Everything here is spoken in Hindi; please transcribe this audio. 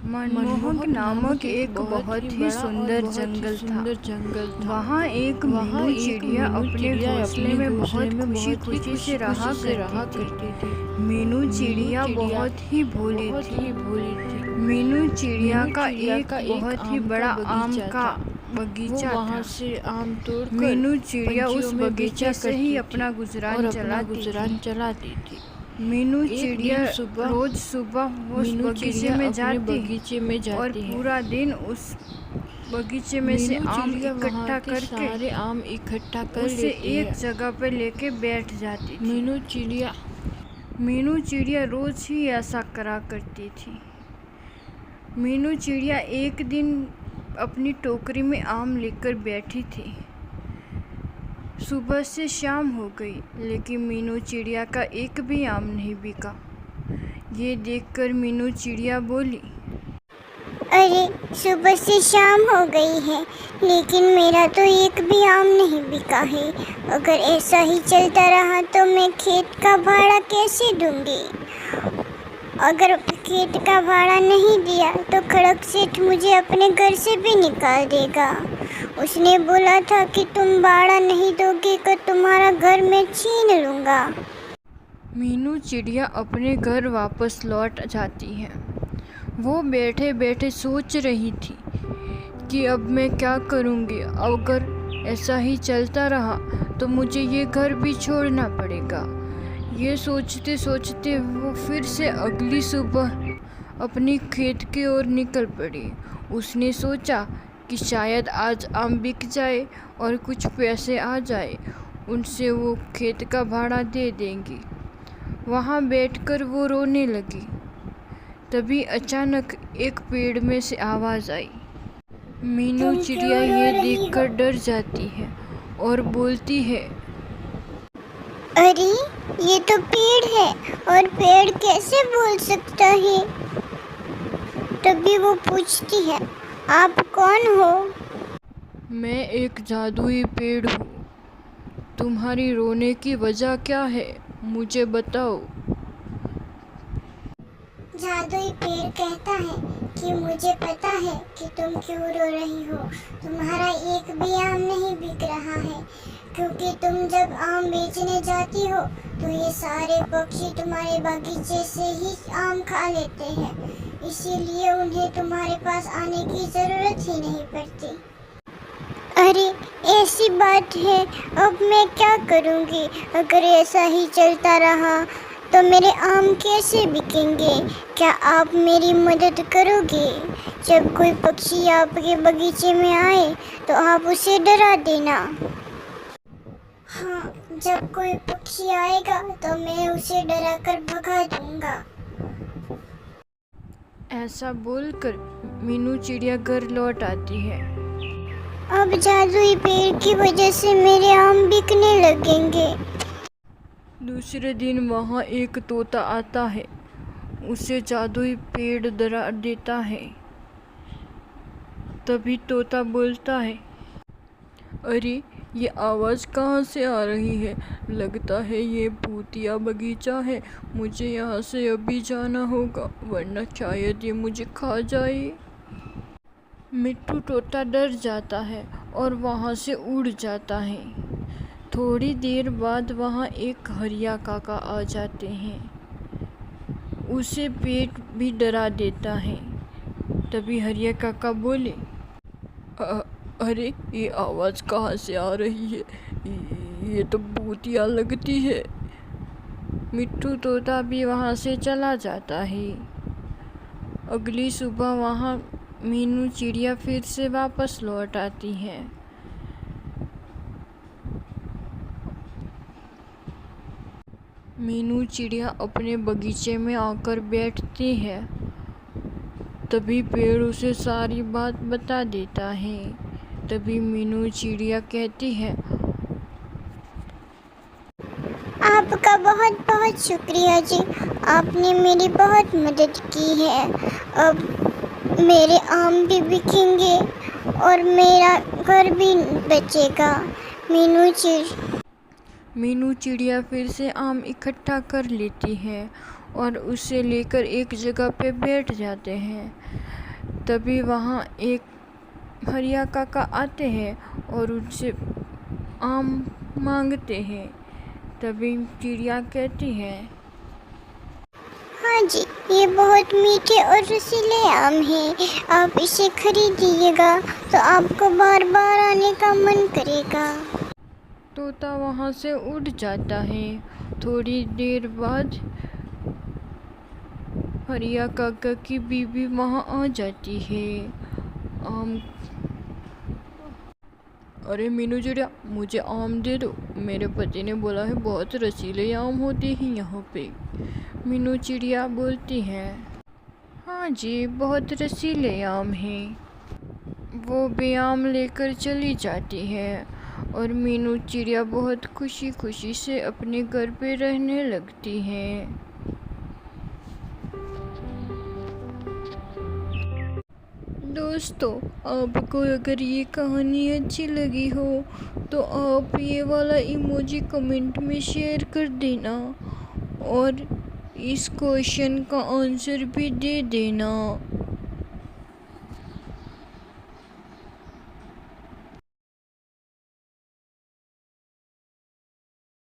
मनमोहक नामक एक बहुत ही सुंदर जंगल था। वहाँ एक मीनू चिड़िया अपने घोंसले में बहुत खुशी खुशी से रहा करती थी। मीनू चिड़िया बहुत ही भोली थी। मीनू चिड़िया का एक बहुत ही बड़ा आम का बगीचा था। मीनू चिड़िया उस बगीचे से ही अपना गुजरान चलाती थी। मीनू चिड़िया रोज सुबह उस बगीचे में जाती और पूरा दिन उस बगीचे में से आम इकट्ठा करके उसे एक जगह पर लेके बैठ जाती थी। मीनू चिड़िया रोज ही ऐसा करा करती थी। मीनू चिड़िया एक दिन अपनी टोकरी में आम लेकर बैठी थी। सुबह से शाम हो गई, लेकिन मीनू चिड़िया का एक भी आम नहीं बिका। ये देखकर मीनू चिड़िया बोली, अरे सुबह से शाम हो गई है, लेकिन मेरा तो एक भी आम नहीं बिका है। अगर ऐसा ही चलता रहा तो मैं खेत का भाड़ा कैसे दूंगी? अगर खेत का भाड़ा नहीं दिया तो खड़क सेठ मुझे अपने घर से भी निकाल देगा। उसने बोला था कि तुम भाड़ा नहीं दोगे तो तुम्हारा घर मैं छीन लूँगा। मीनू चिड़िया अपने घर वापस लौट जाती है। वो बैठे बैठे सोच रही थी कि अब मैं क्या करूँगी। अगर ऐसा ही चलता रहा तो मुझे ये घर भी छोड़ना पड़ेगा। ये सोचते सोचते वो फिर से अगली सुबह अपनी खेत की ओर निकल पड़ी। उसने सोचा कि शायद आज आम बिक जाए और कुछ पैसे आ जाए, उनसे वो खेत का भाड़ा दे देंगी। वहाँ बैठकर वो रोने लगी। तभी अचानक एक पेड़ में से आवाज़ आई। मीनू चिड़िया ये देखकर डर जाती है और बोलती है, अरे ये तो पेड़ है और पेड़ कैसे बोल सकता है? तभी वो पूछती है, आप कौन हो? मैं एक जादुई पेड़ हूँ। तुम्हारी रोने की वजह क्या है, मुझे बताओ। जादुई पेड़ कहता है कि मुझे पता है कि तुम क्यों रो रही हो। तुम्हारा एक भी आम नहीं बिक रहा है, क्योंकि तुम जब आम बेचने जाती हो तो ये सारे पक्षी तुम्हारे बगीचे से ही आम खा लेते हैं। इसीलिए उन्हें तुम्हारे पास आने की ज़रूरत ही नहीं पड़ती। अरे ऐसी बात है, अब मैं क्या करूँगी? अगर ऐसा ही चलता रहा तो मेरे आम कैसे बिकेंगे? क्या आप मेरी मदद करोगे? जब कोई पक्षी आपके बगीचे में आए तो आप उसे डरा देना। हाँ, जब कोई पक्षी आएगा तो मैं उसे डराकर भगा दूंगा। ऐसा बोलकर मीनू चिड़िया घर लौट आती है। अब जादुई पेड़ की वजह से मेरे आम बिकने लगेंगे। दूसरे दिन वहाँ एक तोता आता है। उसे जादुई पेड़ डरा देता है। तभी तोता बोलता है, अरे ये आवाज़ कहाँ से आ रही है? लगता है ये भूतिया बगीचा है। मुझे यहाँ से अभी जाना होगा, वरना शायद ये मुझे खा जाए। मिट्टू तोता डर जाता है और वहाँ से उड़ जाता है। थोड़ी देर बाद वहाँ एक हरिया काका आ जाते हैं। उसे पेड़ भी डरा देता है। तभी हरिया काका बोले, अरे ये आवाज़ कहाँ से आ रही है? ये तो भूतिया लगती है। मिट्टू तोता भी वहाँ से चला जाता है। अगली सुबह वहाँ मीनू चिड़िया फिर से वापस लौट आती है। मीनू चिड़िया अपने बगीचे में आकर बैठती है। तभी पेड़ उसे सारी बात बता देता है। तभी मीनू चिड़िया कहती है, आपका बहुत बहुत शुक्रिया जी, आपने मेरी बहुत मदद की है। अब मेरे आम भी बिकेंगे और मेरा घर भी बचेगा। मीनू चिड़िया फिर से आम इकट्ठा कर लेती है और उसे लेकर एक जगह पे बैठ जाते हैं। तभी वहाँ एक हरिया काका आते हैं और उनसे आम मांगते हैं। तभी चिड़िया कहती है, हाँ जी, ये बहुत मीठे और रसीले आम हैं। आप इसे खरीदिएगा तो आपको बार बार आने का मन करेगा। तोता वहाँ से उड़ जाता है। थोड़ी देर बाद हरिया काका की बीवी वहाँ आ जाती है। आम अरे मीनू चिड़िया, मुझे आम दे दो, मेरे पति ने बोला है बहुत रसीले आम होते हैं यहाँ पे। मीनू चिड़िया बोलती है, हाँ जी, बहुत रसीले आम हैं। वो भी आम लेकर चली जाती है और मीनू चिड़िया बहुत खुशी खुशी से अपने घर पे रहने लगती है। दोस्तों, आपको अगर ये कहानी अच्छी लगी हो तो आप ये वाला इमोजी कमेंट में शेयर कर देना और इस क्वेश्चन का आंसर भी दे देना।